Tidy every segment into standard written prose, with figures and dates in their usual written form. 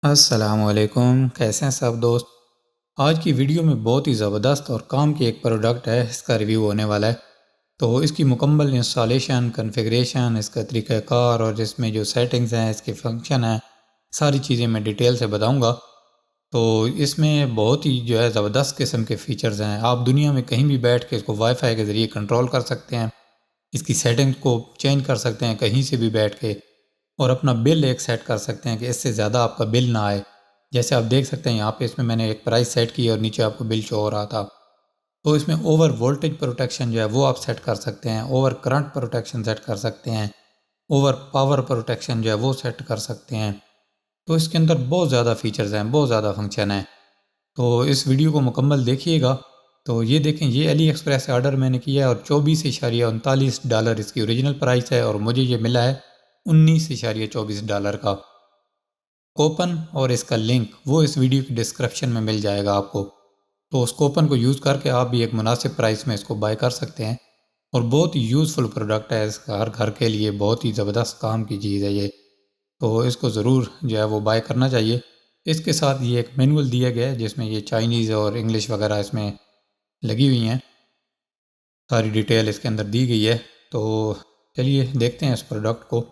अस्सलामुअलैकुम, कैसे हैं सब दोस्त। आज की वीडियो में बहुत ही ज़बरदस्त और काम की एक प्रोडक्ट है, इसका रिव्यू होने वाला है। तो इसकी मुकम्मल इंस्टॉलेशन, कॉन्फ़िगरेशन, इसका तरीक़ाकार और इसमें जो सेटिंग्स हैं, इसके फंक्शन हैं, सारी चीज़ें मैं डिटेल से बताऊंगा। तो इसमें बहुत ही जो है ज़बरदस्त किस्म के फ़ीचर्स हैं। आप दुनिया में कहीं भी बैठ के इसको वाईफ़ाई के ज़रिए कंट्रोल कर सकते हैं, इसकी सेटिंग्स को चेंज कर सकते हैं कहीं से भी बैठ के, और अपना बिल एक सेट कर सकते हैं कि इससे ज़्यादा आपका बिल ना आए। जैसे आप देख सकते हैं यहाँ पे इसमें मैंने एक प्राइस सेट की और नीचे आपको बिल शो हो रहा था। तो इसमें ओवर वोल्टेज प्रोटेक्शन जो है वो आप सेट कर सकते हैं, ओवर करंट प्रोटेक्शन सेट कर सकते हैं, ओवर पावर प्रोटेक्शन जो है वो सेट कर सकते हैं। तो इसके अंदर बहुत ज़्यादा फीचर्स हैं, बहुत ज़्यादा फंक्शन हैं। तो इस वीडियो को मुकम्मल देखिएगा। तो ये देखें, ये अली एक्सप्रेस से ऑर्डर मैंने किया है और $24.39 इसकी ओरिजिनल प्राइस है, और मुझे ये मिला है $19.24 का। कूपन और इसका लिंक वो इस वीडियो की डिस्क्रिप्शन में मिल जाएगा आपको। तो उस कूपन को यूज़ करके आप भी एक मुनासिब प्राइस में इसको बाय कर सकते हैं, और बहुत ही यूज़फुल प्रोडक्ट है। इसका हर घर के लिए बहुत ही ज़बरदस्त काम की चीज़ है ये। तो इसको ज़रूर जो है वो बाय करना चाहिए। इसके साथ ये एक मैनुअल दिया गया है जिसमें ये चाइनीज़ और इंग्लिश वगैरह इसमें लगी हुई हैं, सारी डिटेल इसके अंदर दी गई है। तो चलिए देखते हैं इस प्रोडक्ट को।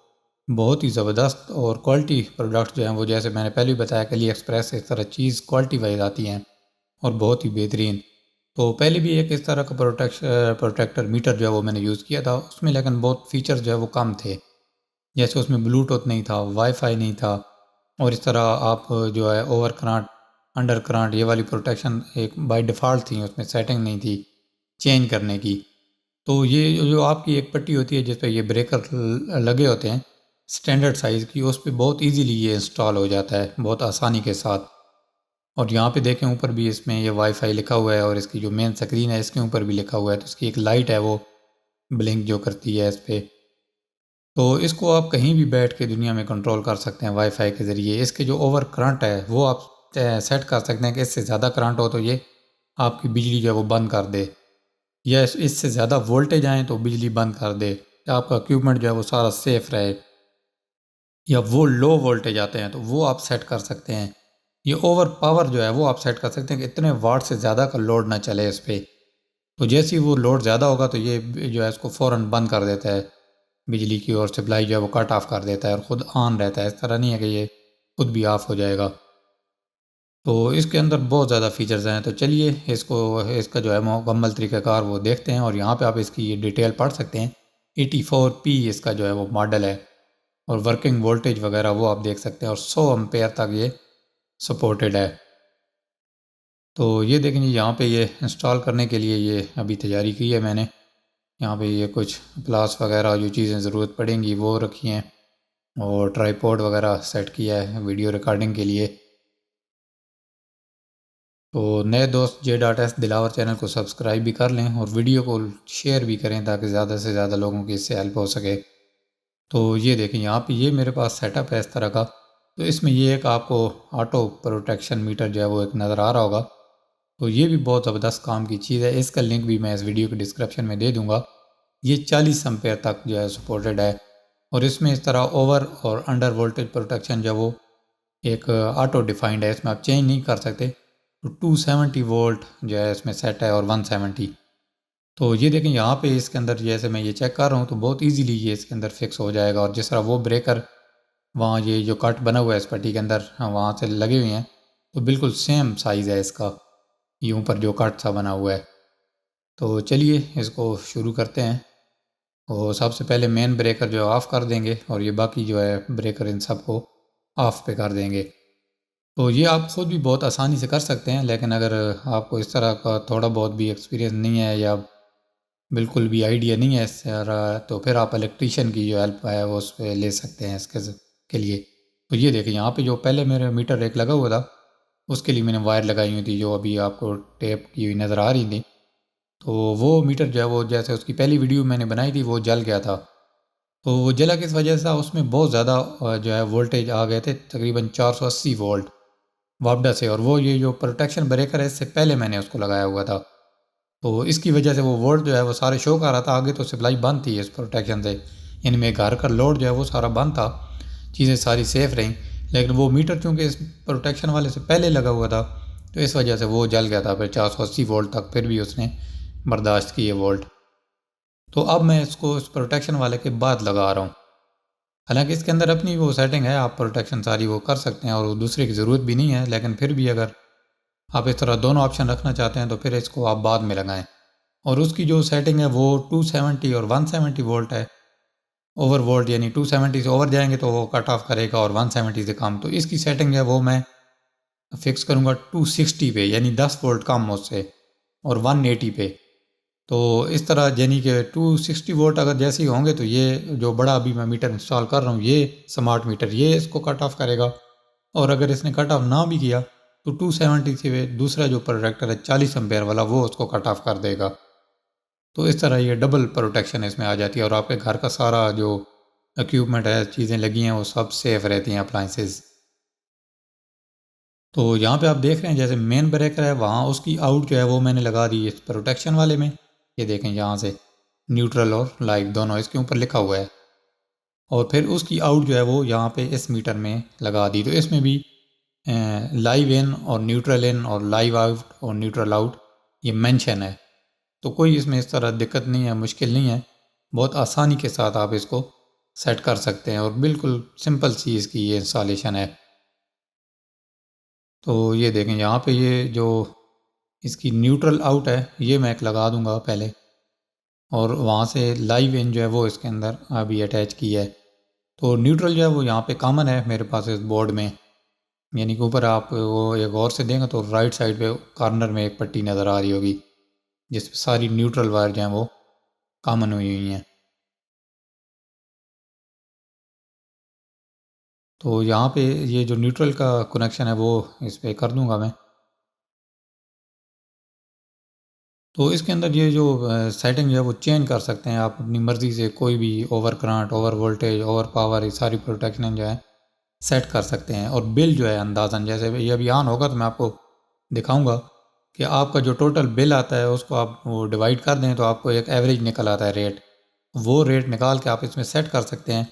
बहुत ही ज़बरदस्त और क्वालिटी प्रोडक्ट जो हैं वो, जैसे मैंने पहले भी बताया कि अली एक्सप्रेस से इस तरह चीज़ क्वालिटी वाइज आती हैं और बहुत ही बेहतरीन। तो पहले भी एक इस तरह का प्रोटेक्टर मीटर जो है वो मैंने यूज़ किया था उसमें, लेकिन बहुत फीचर्स जो है वो कम थे। जैसे उसमें ब्लूटूथ नहीं था, वाईफाई नहीं था, और इस तरह आप जो है ओवर करंट, अंडर करंट, ये वाली प्रोटेक्शन एक बाय डिफ़ॉल्ट थी, उसमें सेटिंग नहीं थी चेंज करने की। तो ये जो आपकी एक पट्टी होती है जिस पे ये ब्रेकर लगे होते हैं स्टैंडर्ड साइज़ की, उस पे बहुत इजीली ये इंस्टॉल हो जाता है बहुत आसानी के साथ। और यहाँ पे देखें ऊपर भी इसमें ये वाईफाई लिखा हुआ है, और इसकी जो मेन स्क्रीन है इसके ऊपर भी लिखा हुआ है। तो इसकी एक लाइट है वो ब्लिंक जो करती है इस पर। तो इसको आप कहीं भी बैठ के दुनिया में कंट्रोल कर सकते हैं वाईफाई के ज़रिए। इसके जो ओवर करंट है वो आप सेट कर सकते हैं कि इससे ज़्यादा करंट हो तो ये आपकी बिजली जो है वो बंद कर दे, या इससे ज़्यादा वोल्टेज आए तो बिजली बंद कर दे, या आपका इक्विपमेंट जो है वो सारा सेफ रहे। या वो लो वोल्टेज आते हैं तो वो आप सेट कर सकते हैं। ये ओवर पावर जो है वो आप सेट कर सकते हैं कि इतने वाट से ज़्यादा का लोड ना चले इस पर। तो जैसे ही वो लोड ज़्यादा होगा तो ये जो है इसको फ़ौरन बंद कर देता है, बिजली की और सप्लाई जो है वो कट ऑफ कर देता है, और ख़ुद ऑन रहता है। इस तरह नहीं है कि ये खुद भी ऑफ हो जाएगा। तो इसके अंदर बहुत ज़्यादा फीचर्स हैं। तो चलिए इसको, इसका जो है मुकम्मल तरीक़ाकार वो देखते हैं, और यहाँ पे आप इसकी डिटेल पढ़ सकते हैं। 84P इसका जो है वो मॉडल है, और वर्किंग वोल्टेज वगैरह वो आप देख सकते हैं, और 100 एम्पेयर तक ये सपोर्टेड है। तो ये देखें जी, यहाँ पे ये इंस्टॉल करने के लिए ये अभी तैयारी की है मैंने। यहाँ पे ये कुछ प्लास वगैरह जो चीज़ें ज़रूरत पड़ेंगी वो रखी हैं, और ट्राईपॉड वगैरह सेट किया है वीडियो रिकॉर्डिंग के लिए। तो नए दोस्त J.S दिलावर चैनल को सब्सक्राइब भी कर लें, और वीडियो को शेयर भी करें ताकि ज़्यादा से ज़्यादा लोगों की इससे हेल्प हो सके। तो ये देखें यहाँ पे ये मेरे पास सेटअप है इस तरह का। तो इसमें ये एक आपको ऑटो प्रोटेक्शन मीटर जो है वो एक नज़र आ रहा होगा। तो ये भी बहुत ज़बरदस्त काम की चीज़ है, इसका लिंक भी मैं इस वीडियो के डिस्क्रिप्शन में दे दूँगा। ये 40 एम्पेयर तक जो है सपोर्टेड है, और इसमें इस तरह ओवर और अंडर वोल्टेज प्रोटेक्शन जो वो एक ऑटो डिफाइंड है, इसमें आप चेंज नहीं कर सकते। तो 270 वोल्ट जो है इसमें सेट है, और 170। तो ये देखें यहाँ पे इसके अंदर जैसे मैं ये चेक कर रहा हूँ तो बहुत इजीली ये इसके अंदर फिक्स हो जाएगा। और जिस तरह वो ब्रेकर वहाँ ये जो कट बना हुआ है इस पट्टी के अंदर, हाँ, वहाँ से लगे हुए हैं, तो बिल्कुल सेम साइज़ है इसका, यूँ पर जो कट सा बना हुआ है। तो चलिए इसको शुरू करते हैं। और सबसे पहले मेन ब्रेकर जो है ऑफ़ कर देंगे, और ये बाकी जो है ब्रेकर इन सब को ऑफ़ पे कर देंगे। तो ये आप ख़ुद भी बहुत आसानी से कर सकते हैं, लेकिन अगर आपको इस तरह का थोड़ा बहुत भी एक्सपीरियंस नहीं है, या बिल्कुल भी आइडिया नहीं है इस तरह, तो फिर आप इलेक्ट्रीशियन की जो हेल्प है वो उस पर ले सकते हैं इसके के लिए। तो ये देखिए यहाँ पे जो पहले मेरे मीटर एक लगा हुआ था उसके लिए मैंने वायर लगाई हुई थी, जो अभी आपको टेप की हुई नज़र आ रही थी। तो वो मीटर जो है वो, जैसे उसकी पहली वीडियो मैंने बनाई थी, वो जल गया था। तो वो जला किस वजह से, उसमें बहुत ज़्यादा जो है वोल्टेज आ गए थे, तकरीबन 480 वोल्ट वापडा से। और वो ये जो प्रोटेक्शन ब्रेकर है इससे पहले मैंने उसको लगाया हुआ था, तो इसकी वजह से वो वोल्ट जो है वो सारे शो कर रहा था। आगे तो सप्लाई बंद थी इस प्रोटेक्शन से, यानी मेरे घर का लोड जो है वो सारा बंद था, चीज़ें सारी सेफ़ रहीं। लेकिन वो मीटर चूँकि इस प्रोटेक्शन वाले से पहले लगा हुआ था तो इस वजह से वो जल गया था फिर 480 वोल्ट तक, फिर भी उसने बर्दाश्त किए वोल्ट। तो अब मैं इसको इस प्रोटेक्शन वाले के बाद लगा रहा हूँ। हालांकि इसके अंदर अपनी वो सेटिंग है, आप प्रोटेक्शन सारी वो कर सकते हैं और दूसरे की ज़रूरत भी नहीं है, लेकिन फिर भी अगर आप इस तरह दोनों ऑप्शन रखना चाहते हैं तो फिर इसको आप बाद में लगाएं। और उसकी जो सेटिंग है वो 270 और 170 वोल्ट है। ओवर वोल्ट यानी 270 से ओवर जाएंगे तो वो कट ऑफ करेगा और 170 से कम। तो इसकी सेटिंग है वो मैं फिक्स करूँगा 260 पे, यानी 10 वोल्ट कम उससे, और 180 पे। तो इस तरह यानी कि 260 वोल्ट अगर जैसे ही होंगे तो ये जो बड़ा अभी मैं मीटर इंस्टॉल कर रहा हूँ ये स्मार्ट मीटर ये इसको कट ऑफ करेगा। और अगर इसने कट ऑफ ना भी किया तो 270 से दूसरा जो प्रोटेक्टर है 40 एम्पेयर वाला वो उसको कट ऑफ कर देगा। तो इस तरह ये डबल प्रोटेक्शन इसमें आ जाती है और आपके घर का सारा जो इक्विपमेंट है, चीज़ें लगी हैं, वो सब सेफ रहती हैं, अप्लाइंसेस। तो यहाँ पे आप देख रहे हैं जैसे मेन ब्रेकर है वहाँ उसकी आउट जो है वो मैंने लगा दी इस प्रोटेक्शन वाले में। ये देखें यहाँ से न्यूट्रल और लाइट दोनों इसके ऊपर लिखा हुआ है। और फिर उसकी आउट जो है वो यहाँ पे इस मीटर में लगा दी। तो इसमें भी लाइव इन और न्यूट्रल इन और लाइव आउट और न्यूट्रल आउट ये मेंशन है। तो कोई इसमें इस तरह दिक्कत नहीं है, मुश्किल नहीं है, बहुत आसानी के साथ आप इसको सेट कर सकते हैं और बिल्कुल सिंपल सी इसकी ये इंस्टॉलेशन है। तो ये देखें यहाँ पे ये जो इसकी न्यूट्रल आउट है ये मैं एक लगा दूंगा पहले, और वहाँ से लाइव इन जो है वो इसके अंदर अभी अटैच की है। तो न्यूट्रल जो है वो यहाँ पे कॉमन है मेरे पास इस बोर्ड में, यानी कि ऊपर आप वो एक गौर से देंगे तो राइट साइड पे कॉर्नर में एक पट्टी नज़र आ रही होगी जिस पे सारी न्यूट्रल वायर जो हैं वो कॉमन हुई हुई हैं। तो यहाँ पे ये जो न्यूट्रल का कनेक्शन है वो इस पर कर दूंगा मैं। तो इसके अंदर ये जो सेटिंग है वो चेंज कर सकते हैं आप अपनी मर्ज़ी से, कोई भी over current, over voltage, over power, ये सारी प्रोटेक्शन जो है सेट कर सकते हैं। और बिल जो है अंदाज़न जैसे ये अभी ऑन होगा तो मैं आपको दिखाऊंगा कि आपका जो टोटल बिल आता है उसको आप वो डिवाइड कर दें तो आपको एक एवरेज निकल आता है रेट। वो रेट निकाल के आप इसमें सेट कर सकते हैं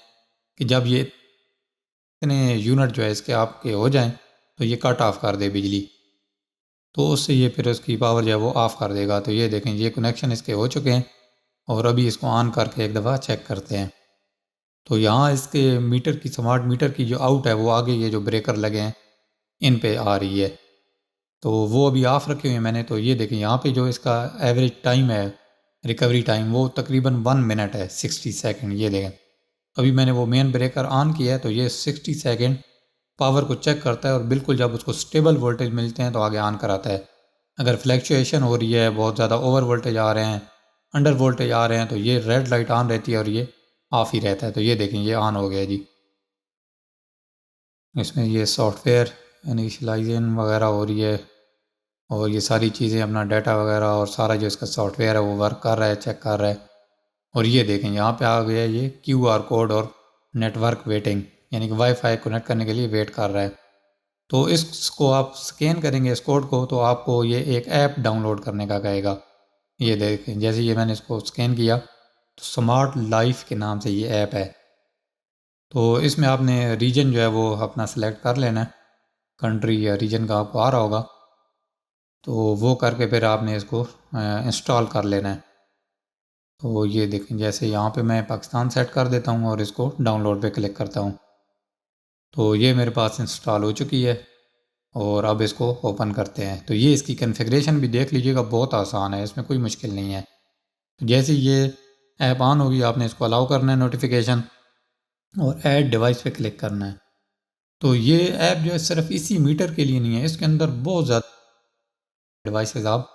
कि जब ये इतने यूनिट जो है इसके आपके हो जाएं तो ये कट ऑफ कर दे बिजली, तो उससे ये फिर उसकी पावर जो है वो ऑफ़ कर देगा। तो ये देखें ये कनेक्शन इसके हो चुके हैं और अभी इसको ऑन करके एक दफ़ा चेक करते हैं। तो यहाँ इसके मीटर की, स्मार्ट मीटर की जो आउट है वो आगे ये जो ब्रेकर लगे हैं इन पे आ रही है, तो वो अभी ऑफ़ रखे हुए हैं मैंने। तो ये देखें यहाँ पे जो इसका एवरेज टाइम है, रिकवरी टाइम, वो तकरीबन 1 मिनट है 60 सेकंड। ये देखें अभी मैंने वो मेन ब्रेकर ऑन किया है तो ये 60 सेकंड पावर को चेक करता है और बिल्कुल जब उसको स्टेबल वोल्टेज मिलते हैं तो आगे ऑन कराता है। अगर फ्लैक्चुएशन हो रही है, बहुत ज़्यादा ओवर वोल्टेज आ रहे हैं, अंडर वोल्टेज आ रहे हैं, तो ये रेड लाइट ऑन रहती है और ये ऑफ ही रहता है। तो ये देखें ये ऑन हो गया जी। इसमें ये सॉफ्टवेयर इनिशियलाइजेशन वगैरह हो रही है और ये सारी चीज़ें अपना डाटा वगैरह और सारा जो इसका सॉफ्टवेयर है वो वर्क कर रहा है, चेक कर रहा है। और ये देखें यहाँ पे आ गया ये QR कोड और नेटवर्क वेटिंग, यानी कि वाईफाई कनेक्ट करने के लिए वेट कर रहा है। तो इसको आप स्कैन करेंगे इस कोड को तो आपको ये एक ऐप डाउनलोड करने का कहेगा। ये देखें जैसे ये मैंने इसको स्कैन किया तो स्मार्ट लाइफ के नाम से ये ऐप है। तो इसमें आपने रीजन जो है वो अपना सेलेक्ट कर लेना है, कंट्री या रीजन का आपको आ रहा होगा, तो वो करके फिर आपने इसको इंस्टॉल कर लेना है। तो ये देखें जैसे यहाँ पे मैं पाकिस्तान सेट कर देता हूँ और इसको डाउनलोड पे क्लिक करता हूँ तो ये मेरे पास इंस्टॉल हो चुकी है। और अब इसको ओपन करते हैं तो ये इसकी कॉन्फ़िगरेशन भी देख लीजिएगा, बहुत आसान है, इसमें कोई मुश्किल नहीं है। तो जैसे ये ऐप ऑन होगी आपने इसको अलाउ करना है नोटिफिकेशन और ऐड डिवाइस पे क्लिक करना है। तो ये ऐप जो है सिर्फ इसी मीटर के लिए नहीं है, इसके अंदर बहुत ज़्यादा डिवाइसेस आप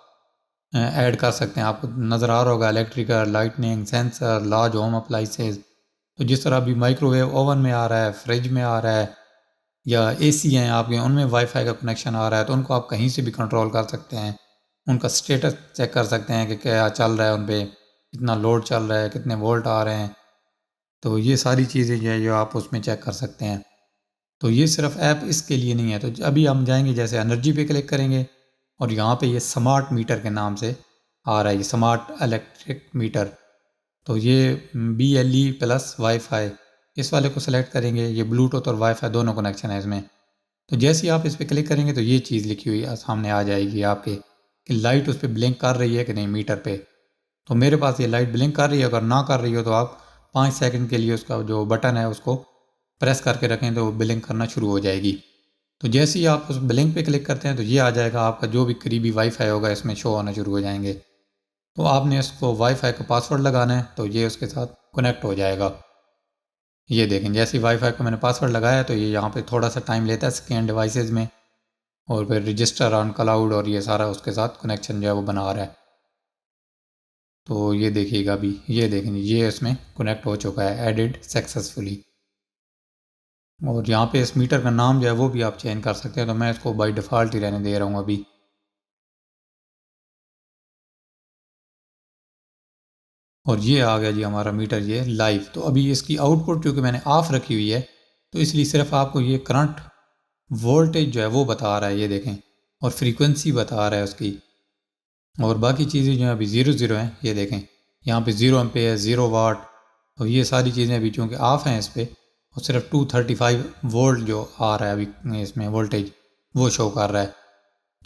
ऐड कर सकते हैं। आपको नज़र आ रहा होगा electrical, lightning, sensor, large home appliances. तो जिस तरह अभी माइक्रोवेव ओवन में आ रहा है, फ्रिज में आ रहा है, या एसी हैं आपके उनमें वाईफाई का कनेक्शन आ रहा है तो उनको आप कहीं से भी कंट्रोल कर सकते हैं। उनका स्टेटस चेक कर सकते हैं कि क्या चल रहा है, उन पे कितना लोड चल रहा है, कितने वोल्ट आ रहे हैं। तो ये सारी चीज़ें जो है ये आप उसमें चेक कर सकते हैं। तो ये सिर्फ ऐप इसके लिए नहीं है। तो अभी हम जाएंगे जैसे एनर्जी पे क्लिक करेंगे और यहाँ पे ये स्मार्ट मीटर के नाम से आ रहा है, ये स्मार्ट इलेक्ट्रिक मीटर। तो ये BLE प्लस वाईफाई इस वाले को सिलेक्ट करेंगे, ये ब्लूटूथ और वाईफाई दोनों कनेक्शन है इसमें। तो जैसे ही आप इस पर क्लिक करेंगे तो ये चीज़ लिखी हुई सामने आ जाएगी आपके कि लाइट उस पर ब्लिंक कर रही है कि नहीं मीटर पे। तो मेरे पास ये लाइट ब्लिंक कर रही है, अगर ना कर रही हो तो आप 5 सेकंड के लिए उसका जो बटन है उसको प्रेस करके रखें तो ब्लिंक करना शुरू हो जाएगी। तो जैसे ही आप उस ब्लिंक पे क्लिक करते हैं तो ये आ जाएगा, आपका जो भी करीबी वाईफाई होगा इसमें शो होना शुरू हो जाएंगे। तो आपने इसको वाईफाई का पासवर्ड लगाना है तो ये उसके साथ कनेक्ट हो जाएगा। ये देखें, जैसे ही वाईफाई को मैंने पासवर्ड लगाया तो ये यहाँ पे थोड़ा सा टाइम लेता है स्कैन डिवाइसेस में, और फिर रजिस्टर ऑन क्लाउड और ये सारा उसके साथ कनेक्शन जो है वो बना रहा है। तो ये देखिएगा अभी, ये देखें ये इसमें कनेक्ट हो चुका है, एडिड सक्सेसफुली। और यहाँ पे इस मीटर का नाम जो है वो भी आप चेंज कर सकते हैं, तो मैं इसको बाय डिफ़ॉल्ट ही रहने दे रहा हूँ अभी। और ये आ गया जी हमारा मीटर ये लाइव। तो अभी इसकी आउटपुट क्योंकि मैंने ऑफ रखी हुई है तो इसलिए सिर्फ आपको ये करंट वोल्टेज जो है वो बता रहा है, ये देखें, और फ्रीक्वेंसी बता रहा है उसकी। और बाकी चीज़ें जो है अभी 0 0 हैं, ये देखें यहाँ पे 0 एम्पेयर 0 वाट। तो ये सारी चीज़ें अभी चूँकि ऑफ हैं इस पर, और सिर्फ 235 वोल्ट जो आ रहा है अभी इसमें वोल्टेज वो शो कर रहा है।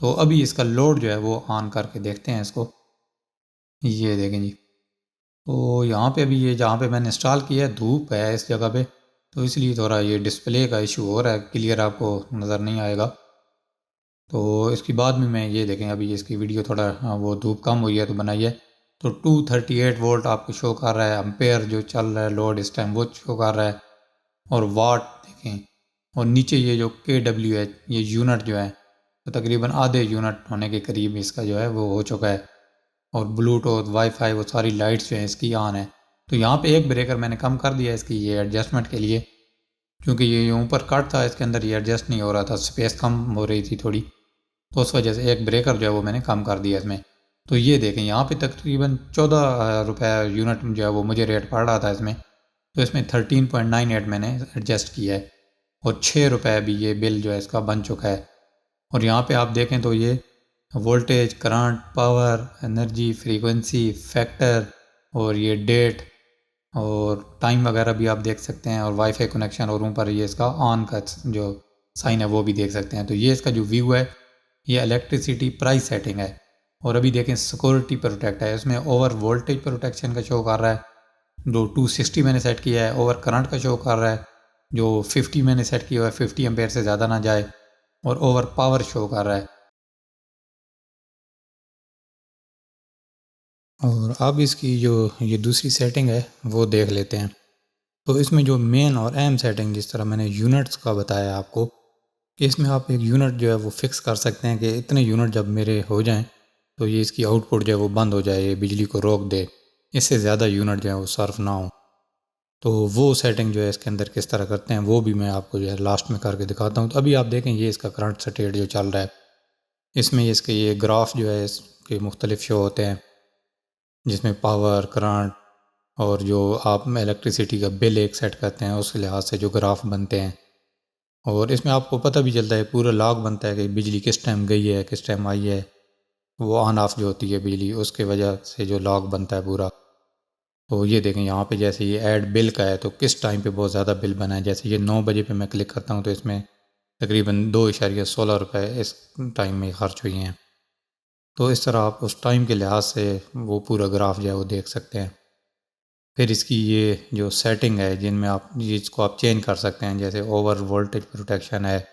तो अभी इसका लोड जो है वो ऑन करके देखते हैं इसको। ये देखें जी, तो यहाँ पे अभी ये जहाँ पे मैंने इंस्टॉल किया है धूप है इस जगह पे, तो इसलिए थोड़ा ये डिस्प्ले का इशू हो रहा है, क्लियर आपको नज़र नहीं आएगा। तो इसके बाद में मैं ये देखें अभी इसकी वीडियो थोड़ा वो धूप कम हुई है तो बनाई है। तो 238 वोल्ट आपको शो कर रहा है, एम्पेयर जो चल रहा है लोड इस टाइम वो शो कर रहा है, और वाट देखें। और नीचे ये जो KW है ये यूनिट जो है तो तकरीबन आधे यूनिट होने के करीब इसका जो है वो हो चुका है। और ब्लूटूथ वाईफाई वो सारी लाइट्स जो हैं इसकी ऑन है। तो यहाँ पे एक ब्रेकर मैंने कम कर दिया इसकी ये एडजस्टमेंट के लिए, क्योंकि ये ऊपर कट था इसके अंदर ये एडजस्ट नहीं हो रहा था, स्पेस कम हो रही थी थोड़ी, तो उस वजह से एक ब्रेकर जो है वो मैंने कम कर दिया इसमें। तो ये देखें यहाँ पे तकरीबन 14 रुपये यूनिट जो है वो मुझे रेट पड़ रहा था इसमें, तो इसमें 13.98 मैंने एडजस्ट किया है, और 6 रुपये अभी ये बिल जो है इसका बन चुका है। और यहाँ पे आप देखें तो ये voltage, current, power, energy, frequency, factor, और ये डेट और टाइम वगैरह भी आप देख सकते हैं, और वाईफाई कनेक्शन, और ऊपर ये इसका ऑन का जो साइन है वो भी देख सकते हैं। तो ये इसका जो व्यू है ये इलेक्ट्रिसिटी प्राइस सेटिंग है। और अभी देखें सिक्योरिटी प्रोटेक्ट है, इसमें ओवर वोल्टेज प्रोटेक्शन का शो कर रहा है, जो 260 मैंने सेट किया है। ओवर करंट का शो कर रहा है, जो 50 मैंने सेट किया हुआ है, 50 एम्पेयर से ज़्यादा ना जाए। और ओवर पावर शो कर रहा है। और अब इसकी जो ये दूसरी सेटिंग है वो देख लेते हैं। तो इसमें जो मेन और अहम सेटिंग, जिस तरह मैंने यूनिट्स का बताया आपको, कि इसमें आप एक यूनिट जो है वो फिक्स कर सकते हैं कि इतने यूनिट जब मेरे हो जाएं तो ये इसकी आउटपुट जो है वो बंद हो जाए, ये बिजली को रोक दे, इससे ज़्यादा यूनिट जो है वो सर्फ ना हो। तो वो सेटिंग जो है इसके अंदर किस तरह करते हैं वो भी मैं आपको जो है लास्ट में करके दिखाता हूँ। तो अभी आप देखें ये इसका करंट स्टेट जो चल रहा है, इसमें इसके ये ग्राफ जो है इसके मुख्तलिफ शो होते हैं, जिसमें पावर, करंट, और जो आप इलेक्ट्रिसिटी का बिल एक सेट करते हैं उस लिहाज से जो ग्राफ बनते हैं। और इसमें आपको पता भी चलता है, पूरा लॉग बनता है कि बिजली किस टाइम गई है किस टाइम आई है, वो ऑन ऑफ जो होती है बिजली उसके वजह से जो लॉग बनता है पूरा। तो ये देखें यहाँ पे जैसे ये ऐड बिल का है तो किस टाइम पे बहुत ज़्यादा बिल बना है, जैसे ये 9 बजे पे मैं क्लिक करता हूँ तो इसमें तकरीबन 2.16 रुपये इस टाइम में खर्च हुई हैं। तो इस तरह आप उस टाइम के लिहाज से वो पूरा ग्राफ जो है वो देख सकते हैं। फिर इसकी ये जो सेटिंग है जिनमें आप इसको आप चेंज कर सकते हैं, जैसे ओवर वोल्टेज प्रोटेक्शन है,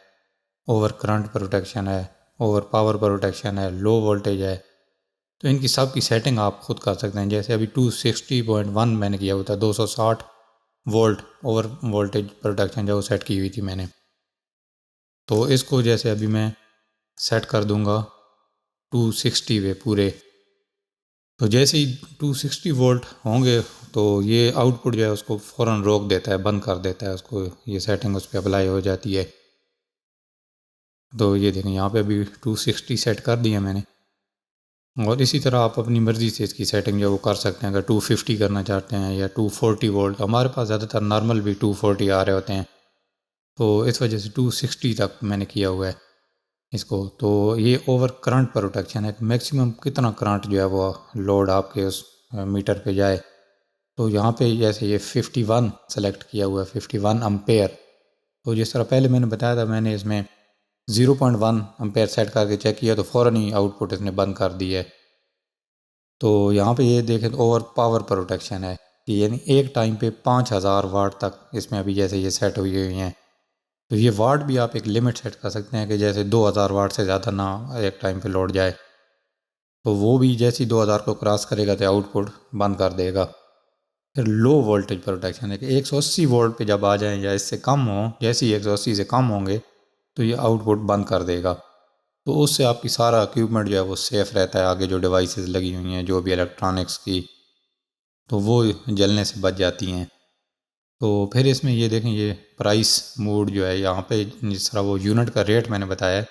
ओवर करंट प्रोटेक्शन है, ओवर पावर प्रोटेक्शन है, लो वोल्टेज है। तो इनकी सब की सेटिंग आप खुद कर सकते हैं। जैसे अभी 260.1 मैंने किया हुआ था, 260 वोल्ट ओवर वोल्टेज प्रोटेक्शन जो सेट की हुई थी मैंने। तो इसको जैसे अभी मैं सेट कर दूंगा 260 पे पूरे, तो जैसे ही 260 वोल्ट होंगे तो ये आउटपुट जो है उसको फ़ौरन रोक देता है, बंद कर देता है उसको, ये सेटिंग उस पर अप्लाई हो जाती है। तो ये देखें यहाँ पे अभी 260 सेट कर दिया मैंने। और इसी तरह आप अपनी मर्ज़ी से इसकी सेटिंग जो वो कर सकते हैं, अगर 250 करना चाहते हैं या 240 वोल्ट। हमारे पास ज़्यादातर नॉर्मल भी 240 आ रहे होते हैं, तो इस वजह से 260 तक मैंने किया हुआ है इसको। तो ये ओवर करंट प्रोटेक्शन है, मैक्सिमम कितना करंट जो है वो लोड आपके उस मीटर पे जाए। तो यहाँ पे जैसे ये 51 सेलेक्ट किया हुआ है, 51 अम्पेयर। तो जिस तरह पहले मैंने बताया था, मैंने इसमें 0.1 अम्पेयर सेट करके चेक किया तो फ़ौरन ही आउटपुट इसने बंद कर दी है। तो यहाँ पे ये देखें तो ओवर पावर प्रोटेक्शन है कि यानी एक टाइम पे 5000 वाट तक इसमें अभी जैसे ये सेट हुई हुई हैं। तो ये वाट भी आप एक लिमिट सेट कर सकते हैं कि जैसे 2000 वाट से ज़्यादा ना एक टाइम पे लोड जाए, तो वो भी जैसे ही 2000 को क्रॉस करेगा तो आउटपुट बंद कर देगा। फिर लो वोल्टेज प्रोटेक्शन है कि 180 वोल्ट पे जब आ जाएं या इससे कम हो, जैसे ही 180 से कम होंगे तो ये आउटपुट बंद कर देगा। तो उससे आपकी सारा इक्विपमेंट जो है वो सेफ़ रहता है, आगे जो डिवाइसेस लगी हुई हैं जो भी इलेक्ट्रॉनिक्स की, तो वो जलने से बच जाती हैं। तो फिर इसमें ये देखें, ये प्राइस मोड जो है यहाँ पे जिस तरह वो यूनिट का रेट मैंने बताया है,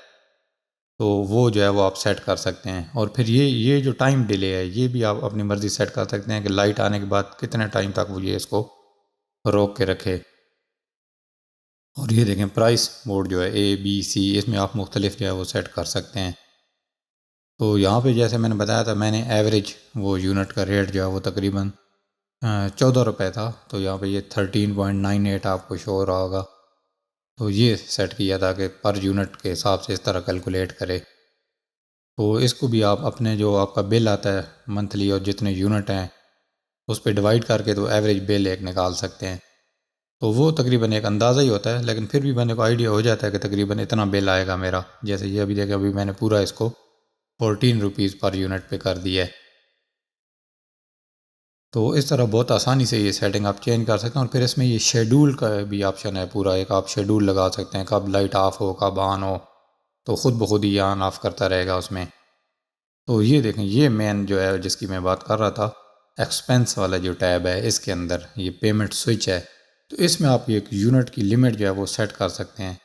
तो वो जो है वो आप सेट कर सकते हैं। और फिर ये जो टाइम डिले है ये भी आप अपनी मर्ज़ी सेट कर सकते हैं कि लाइट आने के बाद कितने टाइम तक वो ये इसको रोक के रखे। और ये देखें प्राइस मोड जो है ABC, इसमें आप मुख्तलिफ जो है वो सेट कर सकते हैं। तो यहाँ पे जैसे मैंने बताया था, मैंने एवरेज वो यूनिट का रेट जो है वो तकरीबन 14 रुपये था। तो यहाँ पे ये 13.98 आपको शो हो रहा होगा। तो ये सेट किया था कि पर यूनिट के हिसाब से इस तरह कैलकुलेट करे। तो इसको भी आप अपने जो आपका बिल आता है मंथली और जितने यूनिट हैं उस पर डिवाइड करके तो एवरेज बिल एक निकाल सकते हैं। तो वो तकरीबन एक अंदाज़ा ही होता है, लेकिन फिर भी मैंने को आइडिया हो जाता है कि तकरीबन इतना बिल आएगा मेरा। जैसे ये अभी देखें, अभी मैंने पूरा इसको 14 रुपीज़ पर यूनिट पे कर दिया है। तो इस तरह बहुत आसानी से ये सेटिंग आप चेंज कर सकते हैं। और फिर इसमें ये शेड्यूल का भी ऑप्शन है, पूरा एक आप शेड्यूल लगा सकते हैं, कब लाइट ऑफ हो कब ऑन हो, तो ख़ुद ब खुद ही ऑन ऑफ़ करता रहेगा उसमें। तो ये देखें, ये मेन जो है जिसकी मैं बात कर रहा था, एक्सपेंस वाला जो टैब है इसके अंदर ये पेमेंट स्विच है। तो इसमें आप एक यूनिट की लिमिट जो है वो सेट कर सकते हैं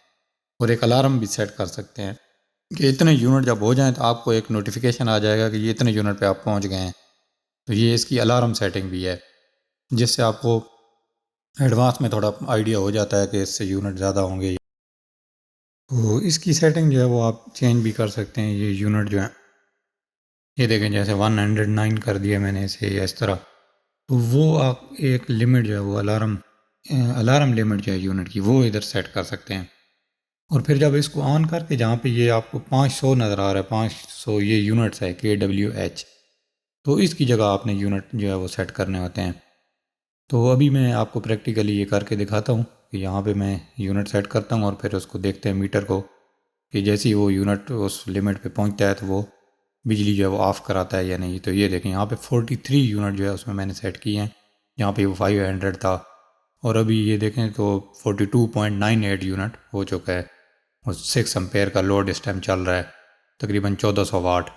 और एक अलार्म भी सेट कर सकते हैं कि इतने यूनिट जब हो जाएं तो आपको एक नोटिफिकेशन आ जाएगा कि ये इतने यूनिट पे आप पहुंच गए हैं। तो ये इसकी अलार्म सेटिंग भी है, जिससे आपको एडवांस में थोड़ा आइडिया हो जाता है कि इससे यूनिट ज़्यादा होंगे। तो इसकी सेटिंग जो है वो आप चेंज भी कर सकते हैं। ये यूनिट जो है, ये देखें जैसे 109 कर दिया मैंने इसे या इस तरह। तो वो आप एक लिमिट जो है वो अलार्म लिमिट जो है यूनिट की वो इधर सेट कर सकते हैं। और फिर जब इसको ऑन करके जहाँ पे ये आपको 500 नज़र आ रहा है, 500 ये यूनिट्स है KWH, तो इसकी जगह आपने यूनिट जो है वो सेट करने होते हैं। तो अभी मैं आपको प्रैक्टिकली ये करके दिखाता हूँ कि यहाँ पे मैं यूनिट सेट करता हूँ और फिर उसको देखते हैं मीटर को कि जैसे ही वो यूनिट उस लिमिट पे पहुँचता है तो वो बिजली जो है वो ऑफ़ कराता है या नहीं। तो ये देखें, यहाँ पे 43 यूनिट जो है उसमें मैंने सेट किए हैं। यहाँ पे वो 500 था और अभी ये देखें तो 42.98 यूनिट हो चुका है और 6 एम्पेयर का लोड इस टाइम चल रहा है, तकरीबन 1400 वाट।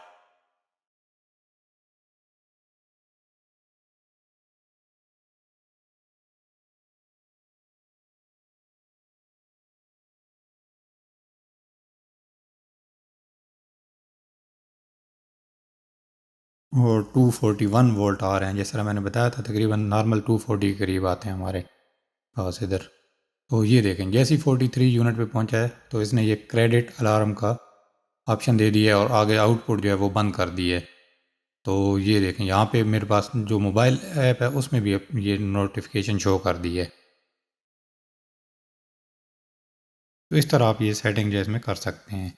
और 241 वोल्ट आ रहे हैं, जिस तरह मैंने बताया था तकरीबन नॉर्मल 240 के करीब आते हैं हमारे पास इधर। तो ये देखें, जैसे ही 43 यूनिट पे पहुंचा है तो इसने ये क्रेडिट अलार्म का ऑप्शन दे दिया है और आगे आउटपुट जो है वो बंद कर दी है। तो ये देखें, यहाँ पे मेरे पास जो मोबाइल ऐप है उसमें भी ये नोटिफिकेशन शो कर दी है। तो इस तरह आप ये सेटिंग जो है इसमें कर सकते हैं।